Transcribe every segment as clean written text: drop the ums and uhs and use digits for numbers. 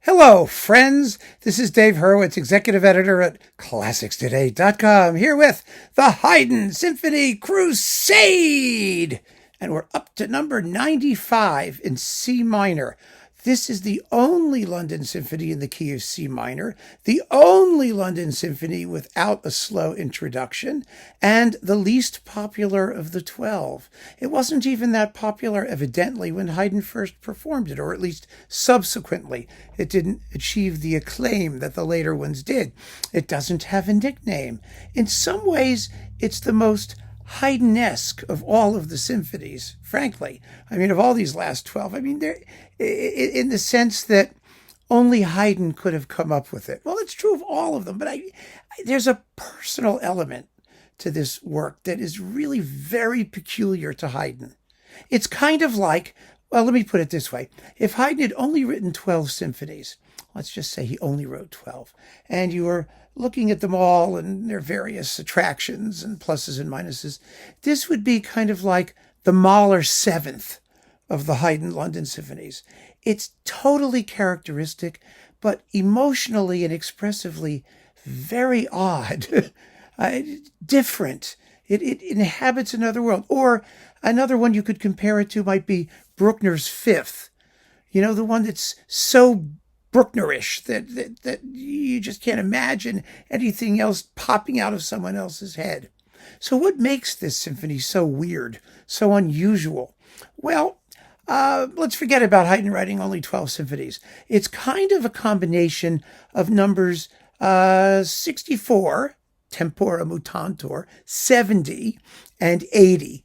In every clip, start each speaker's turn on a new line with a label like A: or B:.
A: Hello, friends. This is Dave Hurwitz, executive editor at ClassicsToday.com, here with the Haydn Symphony Crusade. And we're up to number 95 in C minor. This is the only London symphony in the key of C minor, the only London symphony without a slow introduction, and the least popular of the 12. It wasn't even that popular, evidently, when Haydn first performed it, or at least subsequently. It didn't achieve the acclaim that the later ones did. It doesn't have a nickname. In some ways, it's the most Haydn-esque of all of the symphonies, frankly. I mean, of all these last 12. I mean, they're in the sense that only Haydn could have come up with it. Well, it's true of all of them, but there's a personal element to this work that is really very peculiar to Haydn. It's kind of like, well, let me put it this way. If Haydn had only written 12 symphonies, let's just say he only wrote 12, and you were looking at them all and their various attractions and pluses and minuses, this would be kind of like the Mahler seventh of the Haydn London symphonies. It's totally characteristic, but emotionally and expressively very odd, different. It inhabits another world. Or another one you could compare it to might be Bruckner's Fifth. You know, the one that's so Brucknerish that you just can't imagine anything else popping out of someone else's head. So what makes this symphony so weird, so unusual? Well, let's forget about Haydn writing only 12 symphonies. It's kind of a combination of numbers 64, tempora mutantur, 70, and 80.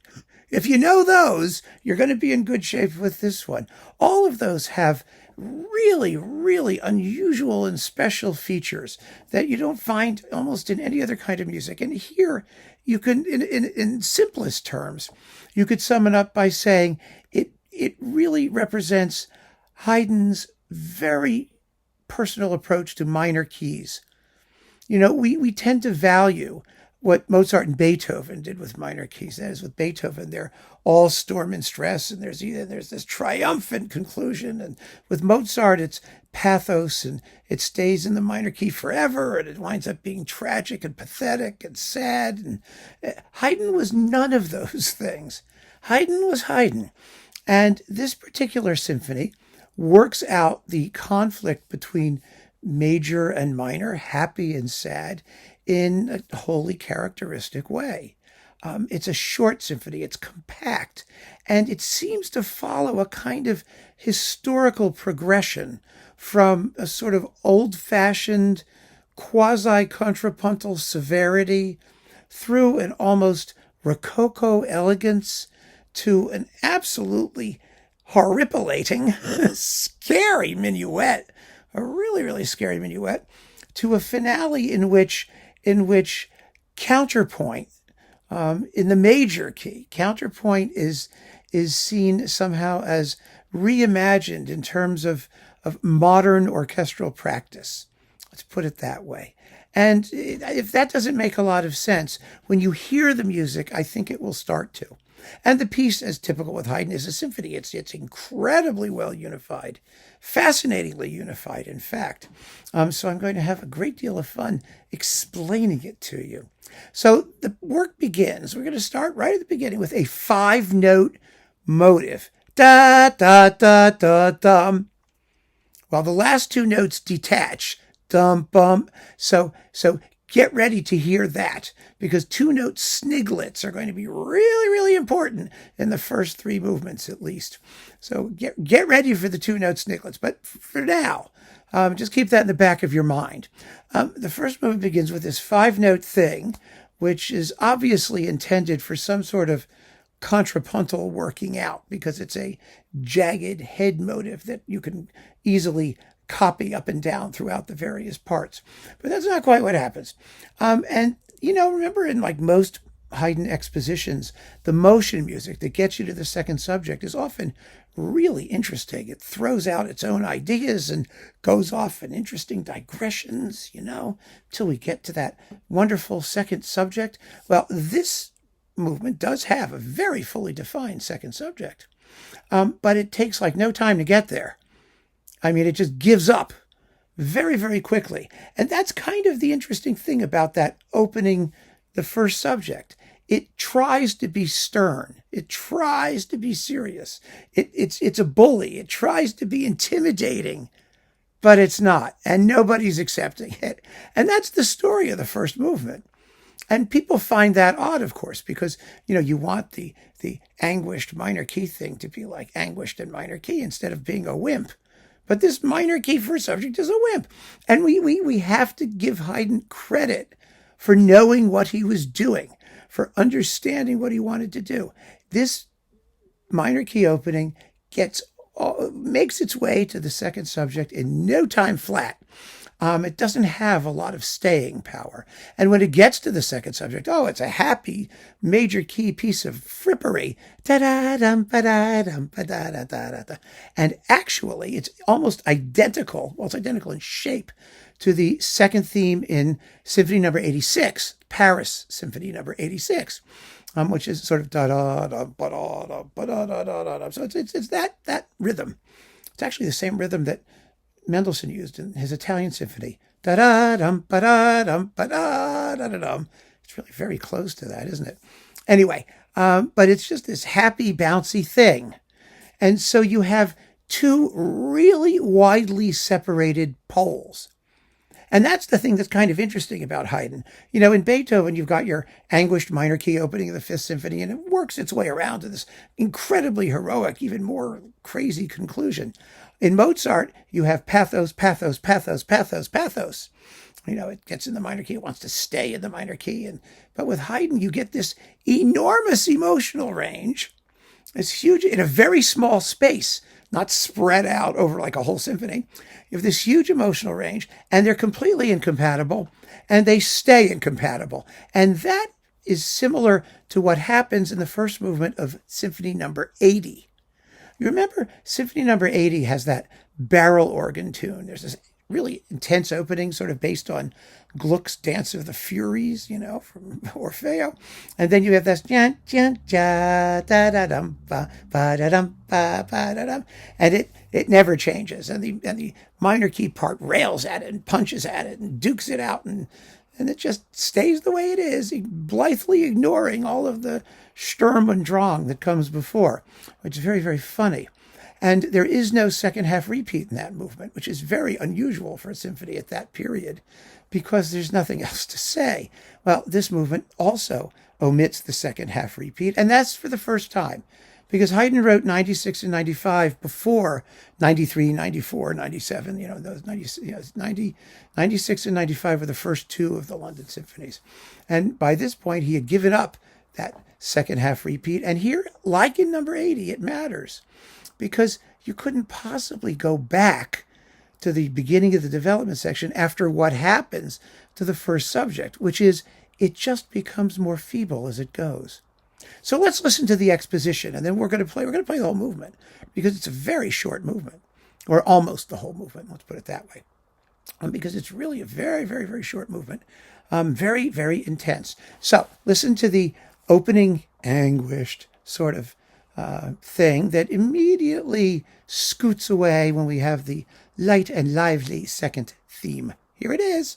A: If you know those, you're going to be in good shape with this one. All of those have really, really unusual and special features that you don't find almost in any other kind of music. And here you can, in simplest terms, you could sum it up by saying it really represents Haydn's very personal approach to minor keys. You know, we tend to value what Mozart and Beethoven did with minor keys. That is, with Beethoven, they're all storm and stress, and there's this triumphant conclusion. And with Mozart, it's pathos, and it stays in the minor key forever, and it winds up being tragic and pathetic and sad. And Haydn was none of those things. Haydn was Haydn. And this particular symphony works out the conflict between major and minor, happy and sad, in a wholly characteristic way. It's a short symphony, it's compact, and it seems to follow a kind of historical progression from a sort of old-fashioned quasi-contrapuntal severity through an almost rococo elegance to an absolutely horripilating, scary minuet, a really, really scary minuet, to a finale in which counterpoint, in the major key, counterpoint is seen somehow as reimagined in terms of modern orchestral practice. Let's put it that way. And if that doesn't make a lot of sense, when you hear the music, I think it will start to. And the piece, as typical with Haydn, is a symphony. It's incredibly well unified, fascinatingly unified, in fact. So I'm going to have a great deal of fun explaining it to you. So the work begins. We're going to start right at the beginning with a 5-note motive. Da, da, da, da, dum. While the last 2 notes detach. Dum, bum. So get ready to hear that, because 2-note sniglets are going to be really, really important in the first 3 movements at least. So get ready for the 2-note sniglets. But for now, just keep that in the back of your mind. The first movement begins with this 5-note thing, which is obviously intended for some sort of contrapuntal working out, because it's a jagged head motive that you can easily copy up and down throughout the various parts. But that's not quite what happens. And, you know, remember in like most Haydn expositions, the motion music that gets you to the second subject is often really interesting. It throws out its own ideas and goes off in interesting digressions, you know, till we get to that wonderful second subject. Well, this movement does have a very fully defined second subject, but it takes like no time to get there. I mean, it just gives up very, very quickly. And that's kind of the interesting thing about that opening the first subject. It tries to be stern. It tries to be serious. It's a bully. It tries to be intimidating, but it's not. And nobody's accepting it. And that's the story of the first movement. And people find that odd, of course, because, you want the anguished minor key thing to be like anguished and minor key instead of being a wimp. But this minor key first subject is a wimp. And we have to give Haydn credit for knowing what he was doing, for understanding what he wanted to do. This minor key opening makes its way to the second subject in no time flat. It doesn't have a lot of staying power. And when it gets to the second subject, it's a happy major key piece of frippery. Da-da-dum, ba-da-dum, ba-da-da-da-da. And actually, it's almost identical. Well, it's identical in shape to the second theme in Symphony No. 86, Paris Symphony No. 86, which is sort of da-da-dum, ba-da-dum, ba-da-da-da-da. So it's that rhythm. It's actually the same rhythm that Mendelssohn used in his Italian symphony. Da-da-dum, ba-da-dum, ba-da-da-da-dum. It's really very close to that, isn't it? Anyway, but it's just this happy, bouncy thing. And so you have two really widely separated poles. And that's the thing that's kind of interesting about Haydn. In Beethoven, you've got your anguished minor key opening of the Fifth Symphony, and it works its way around to this incredibly heroic, even more crazy conclusion. In Mozart, you have pathos, pathos, pathos, pathos, pathos. It gets in the minor key, it wants to stay in the minor key. But with Haydn, you get this enormous emotional range. It's huge in a very small space, not spread out over like a whole symphony. You have this huge emotional range, and they're completely incompatible, and they stay incompatible. And that is similar to what happens in the first movement of Symphony No. 80. You remember Symphony No. 80 has that barrel organ tune. There's this really intense opening sort of based on Gluck's Dance of the Furies, from Orfeo. And then you have this ja ja ja da da dum ba ba da dum ba ba da dum, and it never changes. And the minor key part rails at it and punches at it and dukes it out, and it just stays the way it is, blithely ignoring all of the Sturm und Drang that comes before, which is very, very funny. And there is no second half repeat in that movement, which is very unusual for a symphony at that period, because there's nothing else to say. Well, this movement also omits the second half repeat, and that's for the first time, because Haydn wrote 96 and 95 before 93, 94, 97. Those 96 and 95 were the first two of the London symphonies. And by this point, he had given up that second half repeat. And here, like in number 80, it matters, because you couldn't possibly go back to the beginning of the development section after what happens to the first subject, which is it just becomes more feeble as it goes. So let's listen to the exposition, and then we're going to play the whole movement, because it's a very short movement, or almost the whole movement, let's put it that way, because it's really a very, very, very short movement, very, very intense. So listen to the opening anguished sort of thing that immediately scoots away when we have the light and lively second theme. Here it is.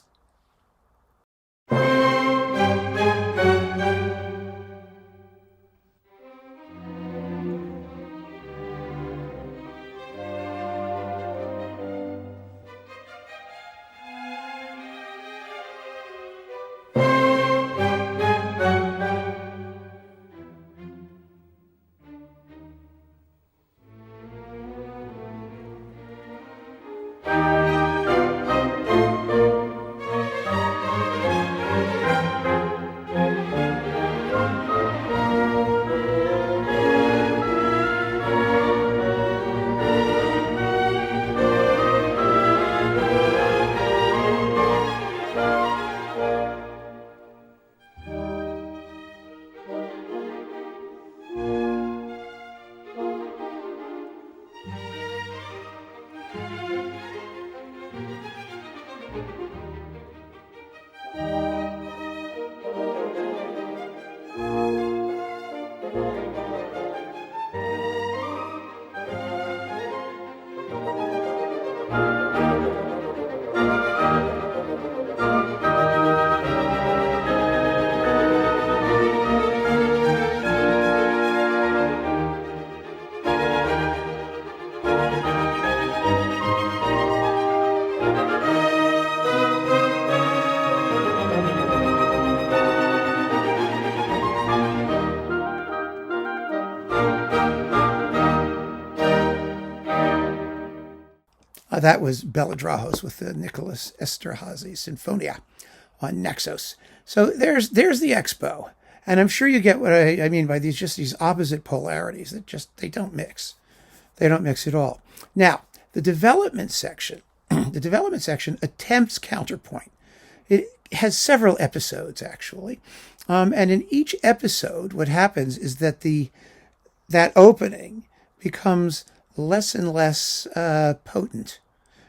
A: that was Belladrajos with the Nicholas Esterhazy Sinfonia on Naxos. So there's the expo. And I'm sure you get what I mean by these opposite polarities that they don't mix. They don't mix at all. Now, the development section attempts counterpoint. It has several episodes, actually. And in each episode, what happens is that that opening becomes less and less potent,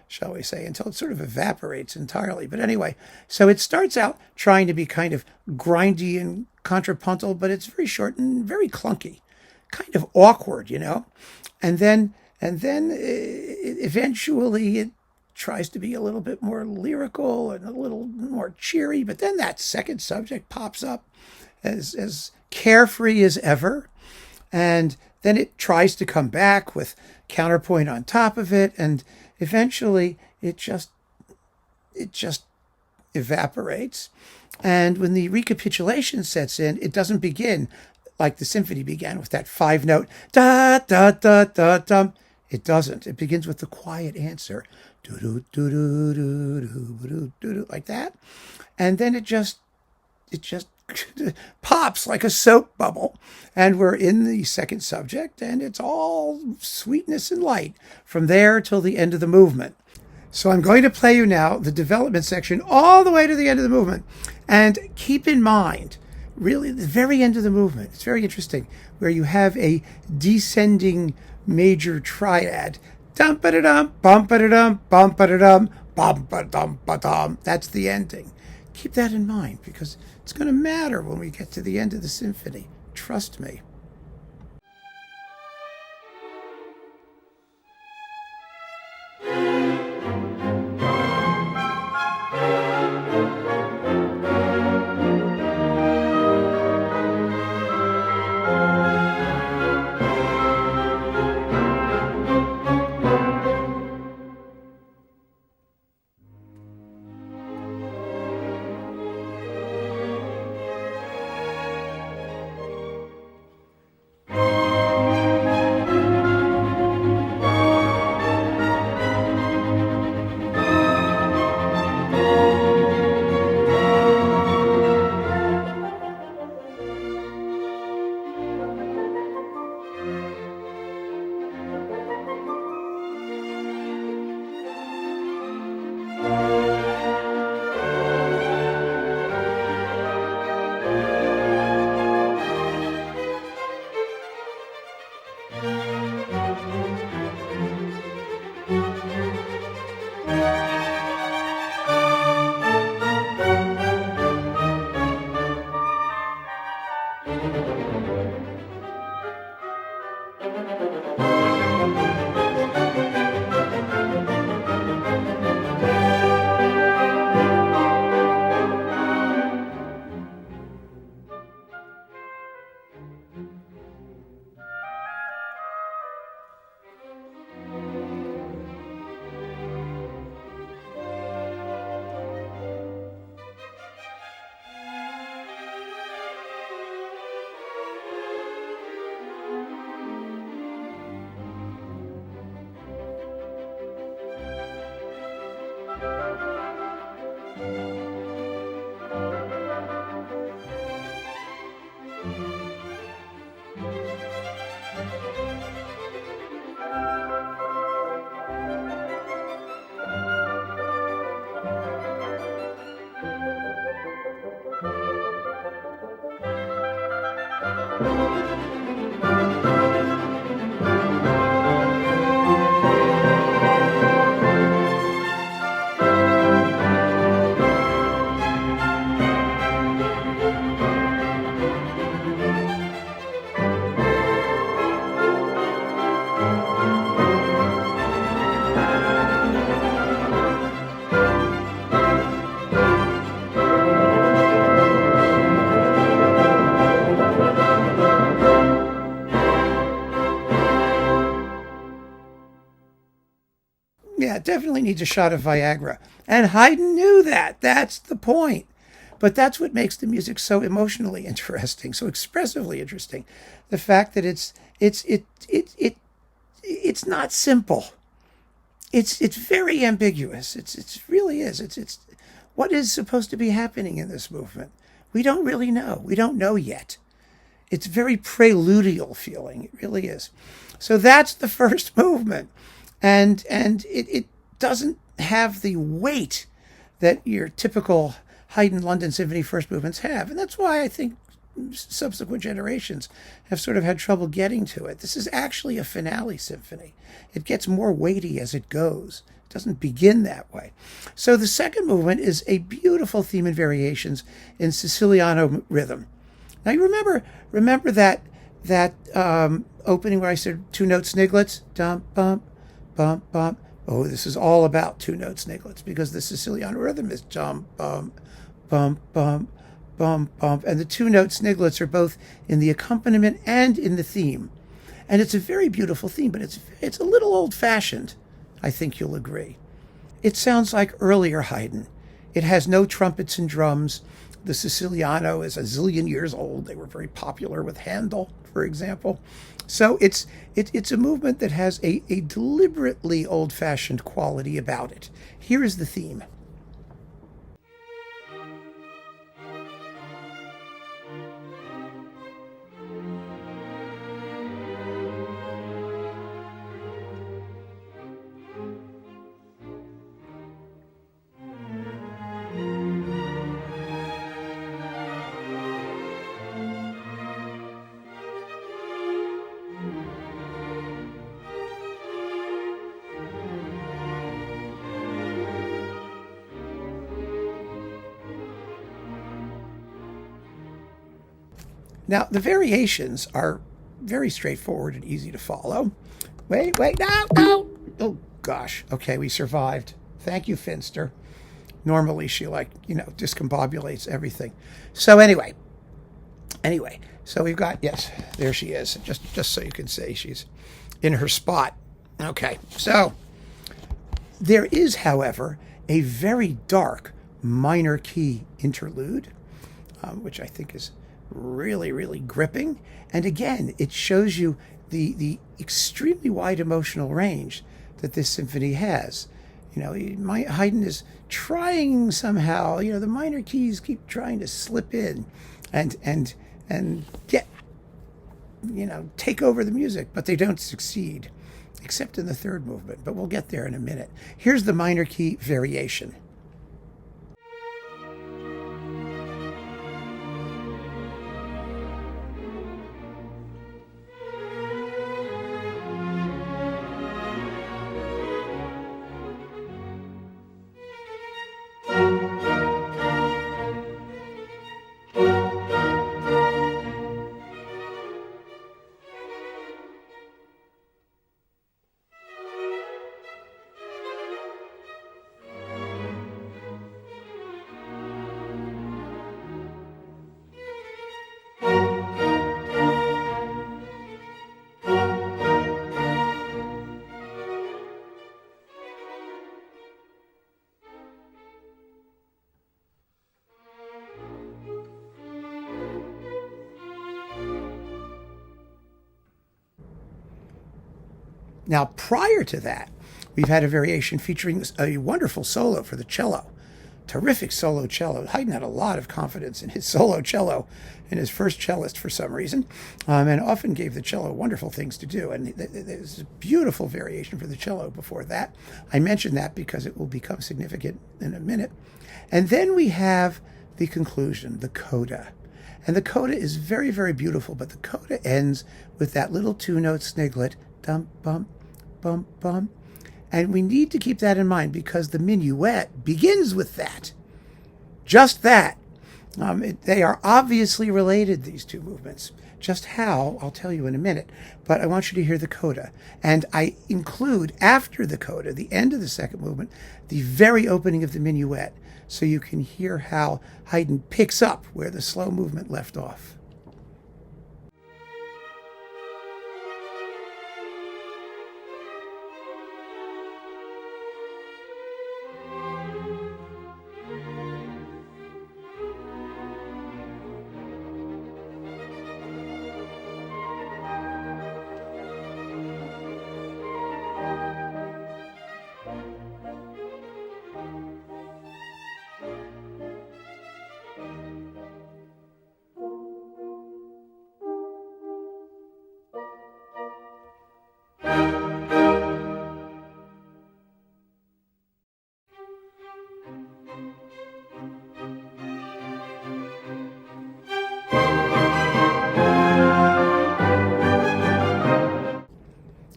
A: shall we say, until it sort of evaporates entirely. But anyway, so it starts out trying to be kind of grindy and contrapuntal, but it's very short and very clunky, kind of awkward, And then eventually it tries to be a little bit more lyrical and a little more cheery, but then that second subject pops up as carefree as ever, and then it tries to come back with counterpoint on top of it, and eventually it just evaporates. And when the recapitulation sets in, it doesn't begin like the symphony began with that 5-note da da da da dum. It doesn't. It begins with the quiet answer, do do do do do do do, like that, and then it just pops like a soap bubble, and we're in the second subject, and it's all sweetness and light from there till the end of the movement. So I'm going to play you now the development section all the way to the end of the movement. And keep in mind, really, the very end of the movement, it's very interesting, where you have a descending major triad. Dum-ba-da-dum, bum-ba-da-dum, bum-ba-da-dum, bum-ba-dum-ba-dum. That's the ending. Keep that in mind, because it's going to matter when we get to the end of the symphony. Trust me. Yeah, it definitely needs a shot of Viagra. And Haydn knew that. That's the point. But that's what makes the music so emotionally interesting, so expressively interesting. The fact that it's not simple. it's very ambiguous. It's really is. It's what is supposed to be happening in this movement. We don't really know. We don't know yet. It's very preludial feeling. It really is. So that's the first movement, and it doesn't have the weight that your typical Haydn London Symphony first movements have, and that's why I think subsequent generations have sort of had trouble getting to it. This is actually a finale symphony. It gets more weighty as it goes. It doesn't begin that way. So the second movement is a beautiful theme and variations in Siciliano rhythm. Now you remember that opening where I said two-note sniglets? Dum bum bum bum. Oh, this is all about two-note sniglets because the Siciliano rhythm is dum bum bum bum bum bum, and the two-note sniglets are both in the accompaniment and in the theme. And it's a very beautiful theme, but it's a little old-fashioned, I think you'll agree. It sounds like earlier Haydn. It has no trumpets and drums. The Siciliano is a zillion years old. They were very popular with Handel, for example. So it's a movement that has a deliberately old-fashioned quality about it. Here is the theme. Now, the variations are very straightforward and easy to follow. Wait, no! Oh, gosh. Okay, we survived. Thank you, Finster. Normally, she, discombobulates everything. So anyway, so we've got, yes, there she is. Just so you can see, she's in her spot. Okay, so there is, however, a very dark minor key interlude, which I think is really, really gripping. And again, it shows you the extremely wide emotional range that this symphony has. Haydn is trying somehow, the minor keys keep trying to slip in and get, take over the music, but they don't succeed, except in the third movement. But we'll get there in a minute. Here's the minor key variation. Now, prior to that, we've had a variation featuring a wonderful solo for the cello. Terrific solo cello. Haydn had a lot of confidence in his solo cello and his first cellist for some reason, and often gave the cello wonderful things to do. And there's a beautiful variation for the cello before that. I mention that because it will become significant in a minute. And then we have the conclusion, the coda. And the coda is very, very beautiful, but the coda ends with that little two-note sniglet, dum bum bum bum, and we need to keep that in mind because the minuet begins with that, just that. They are obviously related, these two movements. Just how, I'll tell you in a minute, but I want you to hear the coda. And I include after the coda, the end of the second movement, the very opening of the minuet, so you can hear how Haydn picks up where the slow movement left off.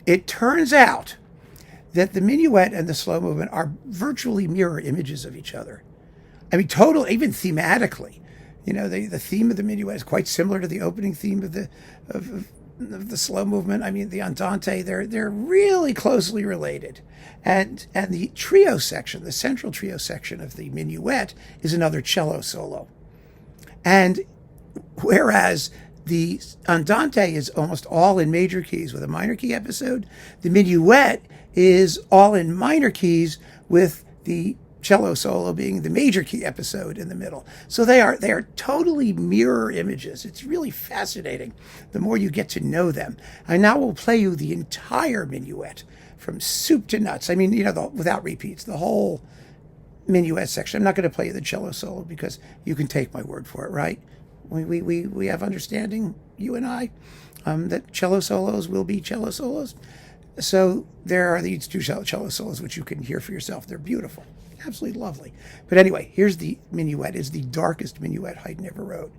A: it turns out that the minuet and the slow movement are virtually mirror images of each other. I mean, total, even thematically. You know, the theme of the minuet is quite similar to the opening theme of the slow movement. I mean, the andante, they're really closely related. And the trio section, the central trio section of the minuet is another cello solo. And whereas the andante is almost all in major keys with a minor key episode, the minuet is all in minor keys with the cello solo being the major key episode in the middle. So they are totally mirror images. It's really fascinating the more you get to know them. I now will play you the entire minuet from soup to nuts. I mean, you know, without repeats, the whole minuet section. I'm not going to play you the cello solo because you can take my word for it, right? We have understanding, you and I, that cello solos will be cello solos. So there are these two cello solos which you can hear for yourself. They're beautiful, absolutely lovely. But anyway, here's the minuet. It's the darkest minuet Haydn ever wrote.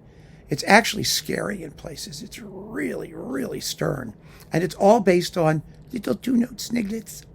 A: It's actually scary in places. It's really, really stern. And it's all based on little two-note sniglets.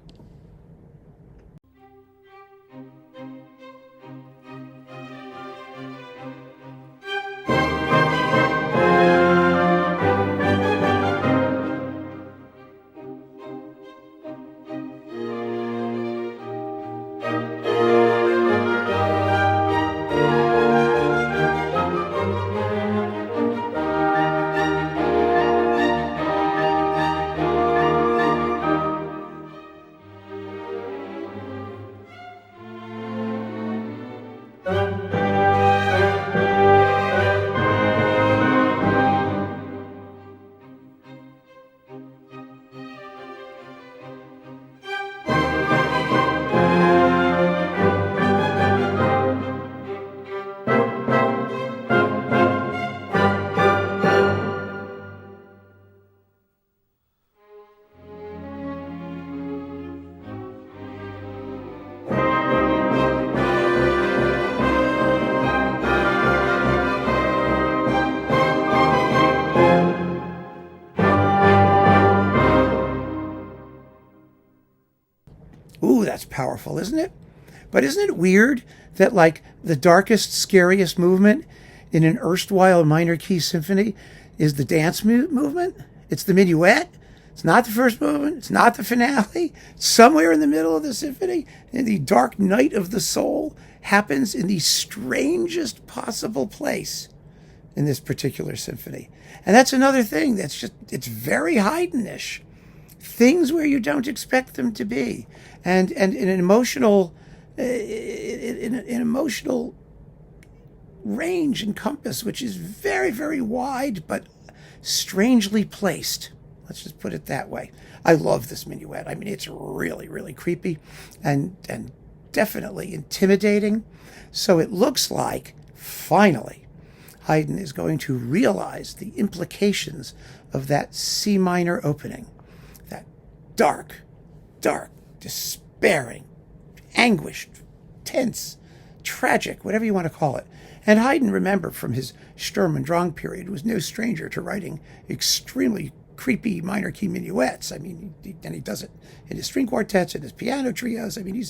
A: Ooh, that's powerful, isn't it? But isn't it weird that, like, the darkest, scariest movement in an erstwhile minor key symphony is the dance movement? It's the minuet. It's not the first movement. It's not the finale. It's somewhere in the middle of the symphony. And the dark night of the soul happens in the strangest possible place in this particular symphony. And that's another thing that's just, it's very Haydnish. Things where you don't expect them to be. And in an emotional, an emotional range and compass, which is very, very wide, but strangely placed. Let's just put it that way. I love this minuet. I mean, it's really, really creepy and definitely intimidating. So it looks like, finally, Haydn is going to realize the implications of that C minor opening. That dark, dark, despairing, anguished, tense, tragic, whatever you want to call it. And Haydn, remember, from his Sturm und Drang period, was no stranger to writing extremely creepy minor key minuets. I mean, he does it in his string quartets and his piano trios. I mean,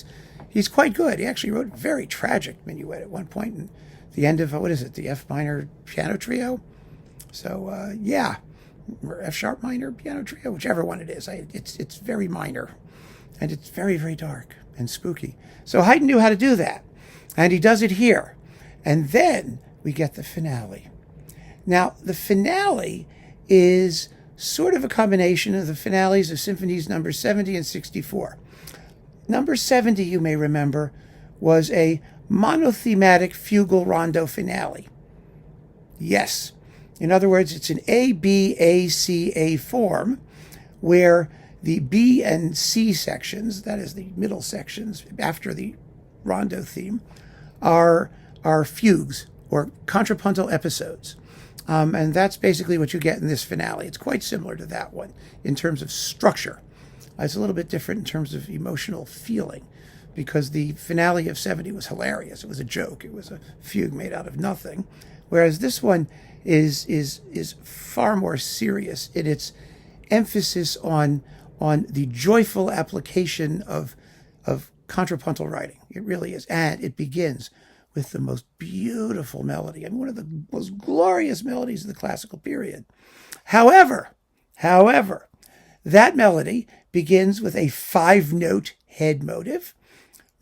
A: he's quite good. He actually wrote a very tragic minuet at one point in the end of, what is it, the F minor piano trio? So, yeah, or F sharp minor piano trio, whichever one it is. It's very minor, and it's very, very dark and spooky. So Haydn knew how to do that, and he does it here. And then we get the finale. Now, the finale is sort of a combination of the finales of symphonies number 70 and 64. Number 70, you may remember, was a monothematic fugal rondo finale. Yes. In other words, it's an A-B-A-C-A form where the B and C sections, that is the middle sections after the rondo theme, are fugues or contrapuntal episodes. And that's basically what you get in this finale. It's quite similar to that one in terms of structure. It's a little bit different in terms of emotional feeling, because the finale of 70 was hilarious. It was a joke. It was a fugue made out of nothing. Whereas this one is far more serious in its emphasis on on the joyful application of contrapuntal writing. It really is. And it begins with the most beautiful melody. I mean, one of the most glorious melodies of the classical period. However, that melody begins with a 5-note head motive.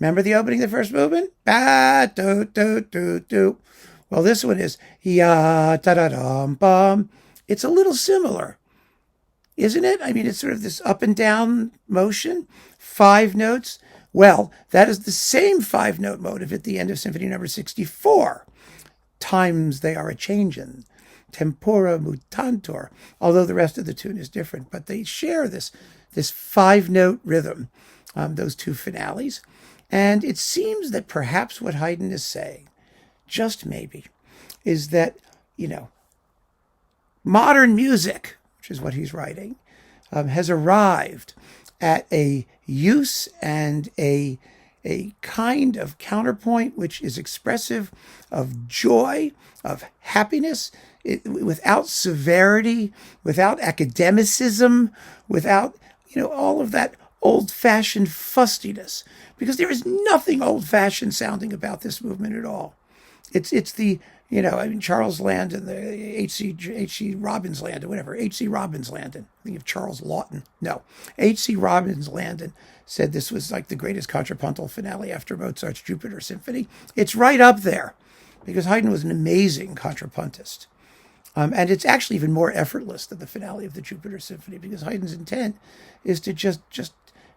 A: Remember the opening of the first movement? Ba, do, do, do, do. Well, this one is ya, da, da, dum, bum. It's a little similar, isn't it? I mean, it's sort of this up and down motion, 5 notes. Well, that is the same 5-note motive at the end of Symphony No. 64. Times they are a-changin', tempora mutantur, although the rest of the tune is different. But they share this 5-note rhythm, those two finales. And it seems that perhaps what Haydn is saying, just maybe, is that, modern music, which is what he's writing, has arrived at a use and a kind of counterpoint which is expressive of joy, of happiness, without severity, without academicism, without, all of that old-fashioned fustiness. Because there is nothing old-fashioned sounding about this movement at all. It's the, Charles Landon, the H.C. Robbins Landon, whatever, H.C. Robbins Landon. I think of Charles Lawton. No, H.C. Robbins Landon said this was like the greatest contrapuntal finale after Mozart's Jupiter Symphony. It's right up there because Haydn was an amazing contrapuntist. And it's actually even more effortless than the finale of the Jupiter Symphony because Haydn's intent is to just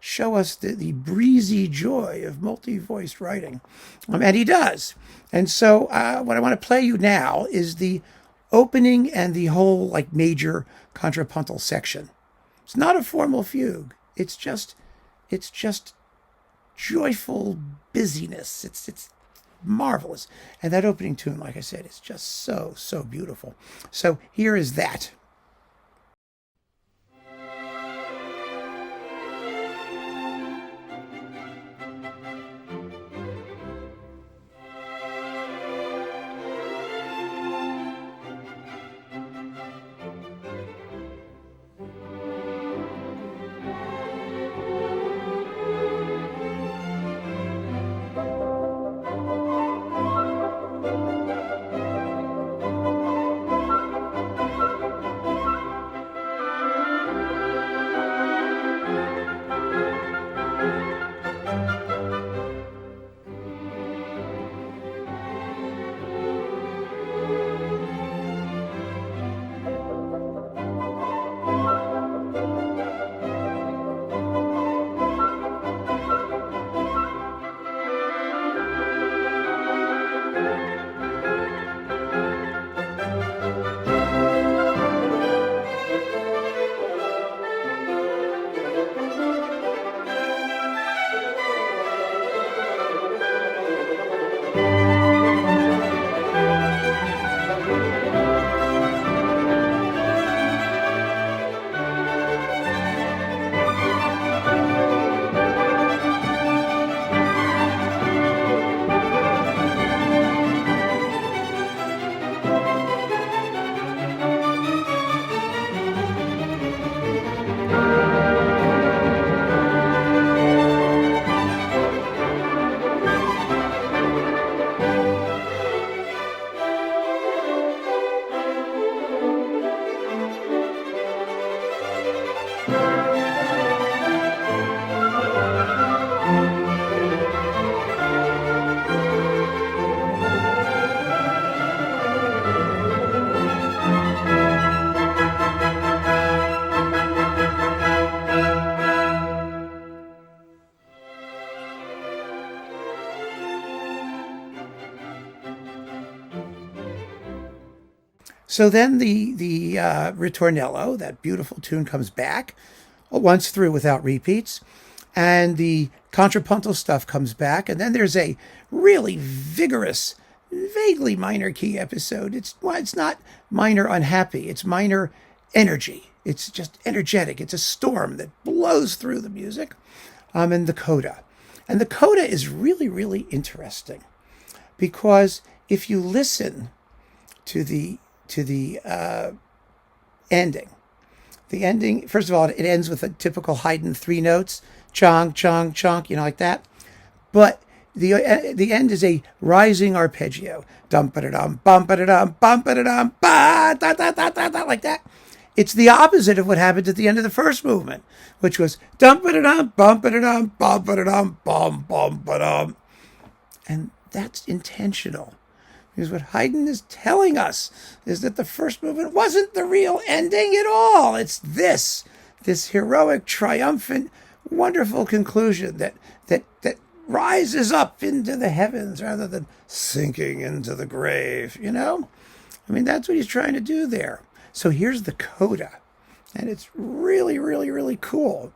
A: show us the breezy joy of multi-voiced writing. And he does. And so what I want to play you now is the opening and the whole major contrapuntal section. It's not a formal fugue. It's just joyful busyness. It's marvelous. And that opening tune, like I said, is just so beautiful. So here is that. So then the ritornello, that beautiful tune, comes back once through without repeats, and the contrapuntal stuff comes back, and then there's a really vigorous, vaguely minor key episode. It's not minor unhappy, it's minor energy. It's just energetic. It's a storm that blows through the music, and the coda. And the coda is really, really interesting because if you listen to the ending, The ending, first of all, it ends with a typical Haydn 3 notes, chong, chong, chong, like that. But the end is a rising arpeggio, dum ba dum, bum ba dum, bum ba dum, ba da da da da da, like that. It's the opposite of what happened at the end of the first movement, which was dum ba dum, bum ba dum, bum ba dum, bum bum ba dum, and that's intentional. Because what Haydn is telling us is that the first movement wasn't the real ending at all. It's this heroic, triumphant, wonderful conclusion that rises up into the heavens rather than sinking into the grave, I mean, that's what he's trying to do there. So here's the coda, and it's really, really, really cool.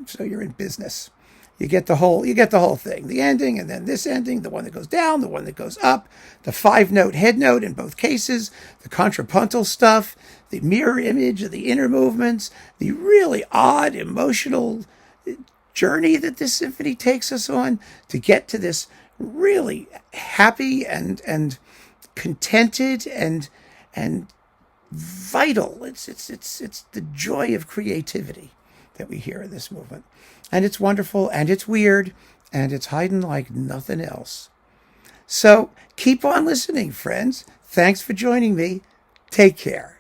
A: So you're in business. You get the whole thing, the ending, and then this ending, the one that goes down, the one that goes up, the 5-note head note in both cases, the contrapuntal stuff, the mirror image of the inner movements, the really odd emotional journey that this symphony takes us on to get to this really happy and contented and vital. It's the joy of creativity that we hear in this movement. And it's wonderful, and it's weird, and it's Haydn like nothing else. So keep on listening, friends. Thanks for joining me. Take care.